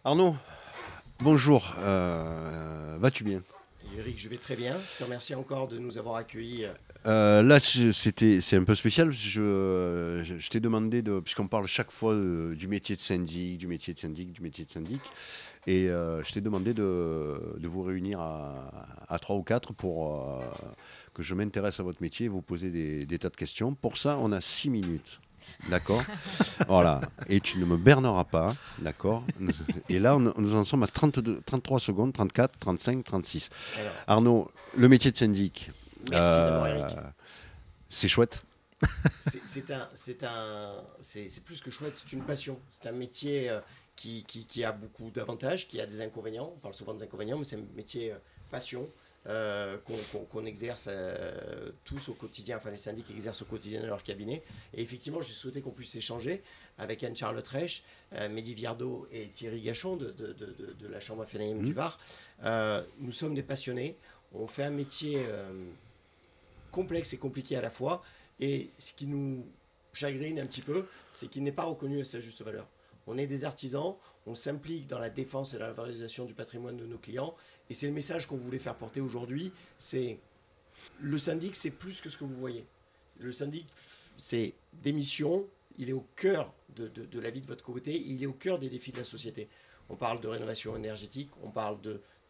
Arnaud, bonjour. Vas-tu bien? Eric, je vais très bien. Je te remercie encore de nous avoir accueillis. Là, c'est un peu spécial. Je t'ai demandé puisqu'on parle chaque fois du métier de syndic, du métier de syndic, du métier de syndic, et je t'ai demandé de vous réunir à 3 ou 4 pour que je m'intéresse à votre métier et vous poser des tas de questions. Pour ça, on a 6 minutes. D'accord. Voilà. Et tu ne me berneras pas. D'accord. Et là, nous en sommes à 32, 33 secondes, 34, 35, 36. Alors, Arnaud, le métier de syndic, merci d'abord, Eric. c'est chouette. C'est plus que chouette, c'est une passion. C'est un métier qui a beaucoup d'avantages, qui a des inconvénients. On parle souvent des inconvénients, mais c'est un métier passion qu'on exerce tous au quotidien, enfin les syndics exercent au quotidien dans leur cabinet. Et effectivement, j'ai souhaité qu'on puisse échanger avec Anne-Charlotte Reich, Mehdi Viardot et Thierry Gachon de la Chambre FNAM du Var. Nous sommes des passionnés. On fait un métier complexe et compliqué à la fois. Et ce qui nous chagrine un petit peu, c'est qu'il n'est pas reconnu à sa juste valeur. On est des artisans, on s'implique dans la défense et la valorisation du patrimoine de nos clients. Et c'est le message qu'on voulait faire porter aujourd'hui. C'est le syndic, c'est plus que ce que vous voyez. Le syndic, c'est des missions. Il est au cœur de la vie de votre communauté. Il est au cœur des défis de la société. On parle de rénovation énergétique, on parle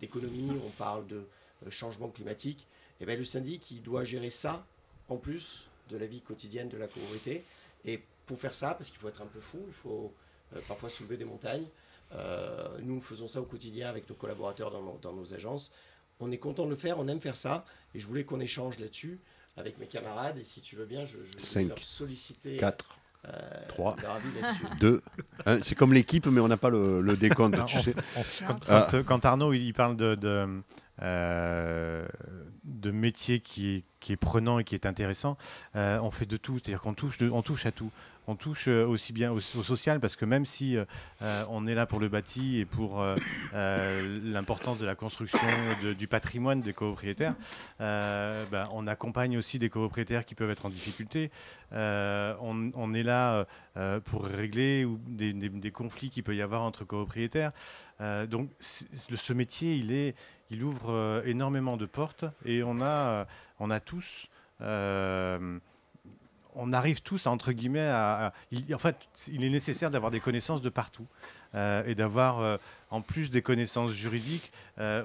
d'économie, on parle de changement climatique. Et bien, le syndic, il doit gérer ça en plus de la vie quotidienne de la communauté. Et pour faire ça, parce qu'il faut être un peu fou, il faut parfois soulever des montagnes. Nous faisons ça au quotidien avec nos collaborateurs dans nos agences. On est content de le faire, on aime faire ça. Et je voulais qu'on échange là-dessus avec mes camarades. Et si tu veux bien, je vais leur solliciter 4, 3, leur avis là-dessus. 2, 1. C'est comme l'équipe, mais on n'a pas le décompte. Non, tu sais. quand Arnaud il parle de métier qui est prenant et qui est intéressant, on fait de tout, c'est-à-dire qu'on touche à tout. On touche aussi bien au social, parce que même si on est là pour le bâti et pour l'importance de la construction du patrimoine des copropriétaires, on accompagne aussi des copropriétaires qui peuvent être en difficulté. On est là pour régler des conflits qu'il peut y avoir entre copropriétaires. Donc ce métier, il ouvre énormément de portes, et on a tous... on arrive tous à, entre guillemets, en fait, il est nécessaire d'avoir des connaissances de partout et d'avoir, en plus des connaissances juridiques,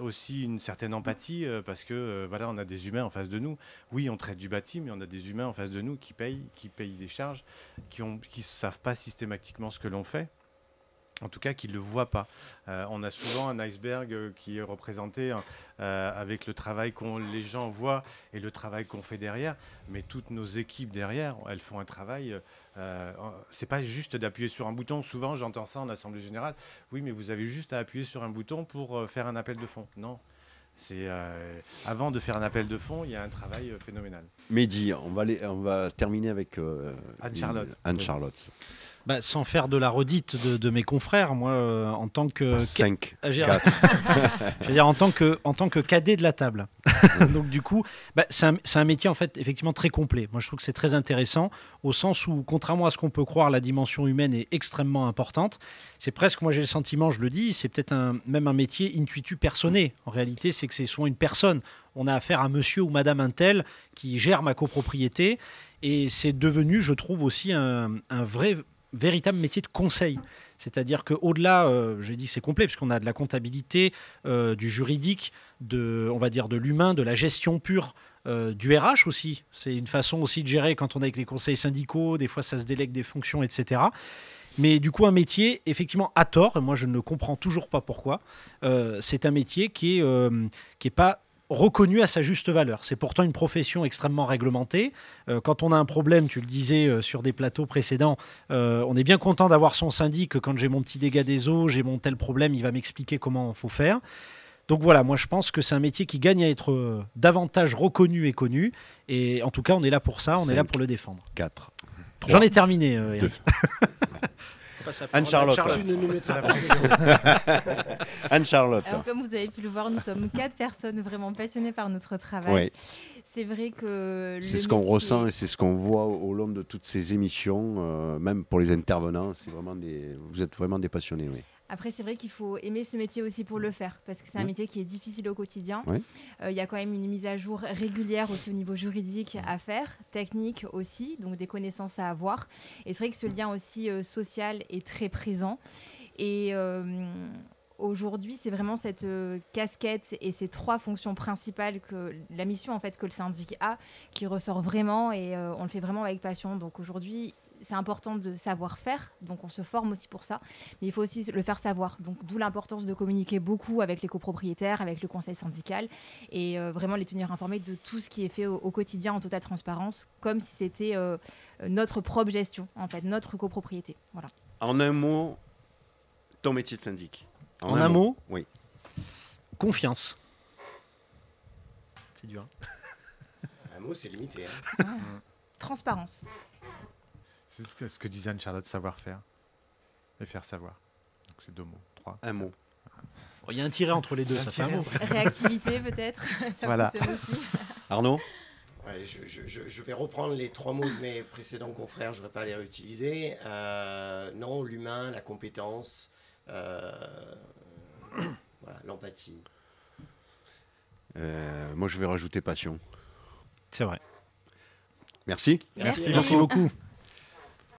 aussi une certaine empathie, parce que voilà, on a des humains en face de nous. Oui, on traite du bâti, mais on a des humains en face de nous qui payent des charges, qui ne savent pas systématiquement ce que l'on fait. En tout cas, qu'ils ne le voient pas. On a souvent un iceberg qui est représenté avec le travail que les gens voient et le travail qu'on fait derrière. Mais toutes nos équipes derrière, elles font un travail. C'est pas juste d'appuyer sur un bouton. Souvent, j'entends ça en assemblée générale. Oui, mais vous avez juste à appuyer sur un bouton pour faire un appel de fonds. Non. Avant de faire un appel de fonds, il y a un travail phénoménal. Mehdi, on va terminer avec Anne-Charlotte. Anne-Charlotte. Sans faire de la redite de mes confrères, moi, en tant que 5, je 4. veux dire, en tant que cadet de la table. Donc du coup, c'est un métier en fait effectivement très complet. Moi, je trouve que c'est très intéressant au sens où, contrairement à ce qu'on peut croire, la dimension humaine est extrêmement importante. C'est presque, moi j'ai le sentiment, je le dis, c'est peut-être même un métier intuitu personné. En réalité, c'est que c'est souvent une personne. On a affaire à monsieur ou madame un tel qui gère ma copropriété, et c'est devenu, je trouve, aussi un véritable métier de conseil. C'est-à-dire qu'au-delà, j'ai dit c'est complet, puisqu'on a de la comptabilité, du juridique, on va dire de l'humain, de la gestion pure, du RH aussi. C'est une façon aussi de gérer quand on est avec les conseils syndicaux, des fois ça se délègue des fonctions, etc. Mais du coup, un métier, effectivement, à tort, et moi je ne comprends toujours pas pourquoi, c'est un métier qui est pas reconnu à sa juste valeur. C'est pourtant une profession extrêmement réglementée. Quand on a un problème, tu le disais sur des plateaux précédents, on est bien content d'avoir son syndic. Quand j'ai mon petit dégât des eaux, j'ai mon tel problème, il va m'expliquer comment il faut faire. Donc voilà, moi je pense que c'est un métier qui gagne à être davantage reconnu et connu. Et en tout cas, on est là pour ça, on est là pour le défendre. 4, 3. J'en ai terminé, Eric. Anne-Charlotte. Anne-Charlotte. Alors, comme vous avez pu le voir, nous sommes 4 personnes vraiment passionnées par notre travail. Ouais. C'est vrai que c'est ce qu'on ressent et c'est ce qu'on voit au long de toutes ces émissions, même pour les intervenants. Vous êtes vraiment des passionnés. Oui. Après, c'est vrai qu'il faut aimer ce métier aussi pour le faire, parce que c'est un métier qui est difficile au quotidien. Oui. Il y a quand même une mise à jour régulière aussi au niveau juridique à faire, technique aussi, donc des connaissances à avoir. Et c'est vrai que ce lien aussi social est très présent. Et aujourd'hui, c'est vraiment cette casquette et ces 3 fonctions principales que la mission en fait que le syndic a, qui ressort vraiment, et on le fait vraiment avec passion. Donc aujourd'hui, c'est important de savoir faire, donc on se forme aussi pour ça, mais il faut aussi le faire savoir. Donc d'où l'importance de communiquer beaucoup avec les copropriétaires, avec le conseil syndical, et vraiment les tenir informés de tout ce qui est fait au quotidien en totale transparence, comme si c'était notre propre gestion, en fait, notre copropriété. Voilà. En un mot, ton métier de syndic. En un mot, oui. Confiance. C'est dur. Un mot, c'est limité. Transparence. C'est ce que disait Anne-Charlotte, savoir-faire et faire savoir. Donc c'est 2 mots, 3. Un mot. Il y a un tiret entre les deux, ça fait un mot. Réactivité peut-être, ça Voilà. fonctionne aussi. Arnaud? Ouais, je vais reprendre les 3 mots de mes précédents confrères, je ne vais pas les réutiliser. Non, l'humain, la compétence, voilà, l'empathie. Moi, je vais rajouter passion. C'est vrai. Merci. Merci. Merci beaucoup.